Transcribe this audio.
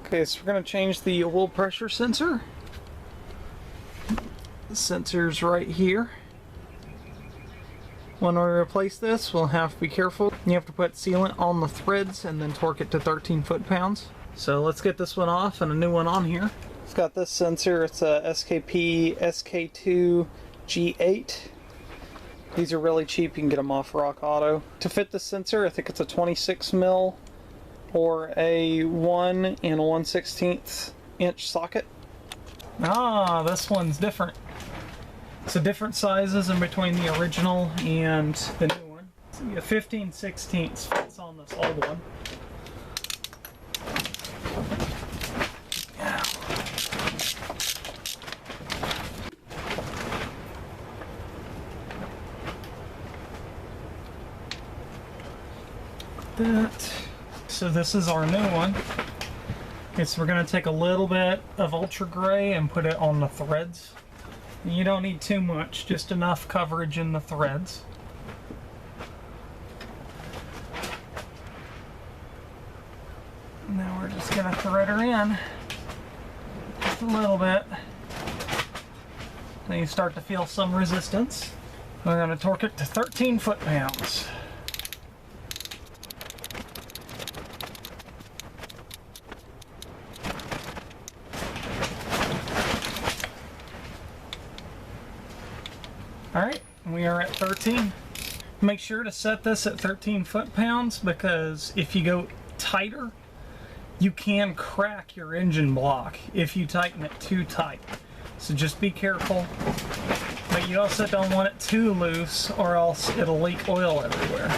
Okay, so we're going to change the oil pressure sensor. The sensor's right here. When we replace this, we'll have to be careful. You have to put sealant on the threads and then torque it to 13 foot-pounds. So let's get this one off and a new one on here. It's got this sensor. It's a SKP SK2 G8. These are really cheap. You can get them off Rock Auto. To fit the sensor, I think it's a 26 mil or a 1 and 1/16 inch socket. Ah, this one's different. So different sizes in between the original and the new one. So a 15/16 fits on this old one. Yeah. That. So this is our new one. Okay, so we're going to take a little bit of ultra gray and put it on the threads. You don't need too much, just enough coverage in the threads. Now we're just going to thread her in just a little bit. Then you start to feel some resistance. We're going to torque it to 13 foot-pounds. Alright, we are at 13. Make sure to set this at 13 foot-pounds because if you go tighter, you can crack your engine block if you tighten it too tight. So just be careful. But you also don't want it too loose or else it'll leak oil everywhere.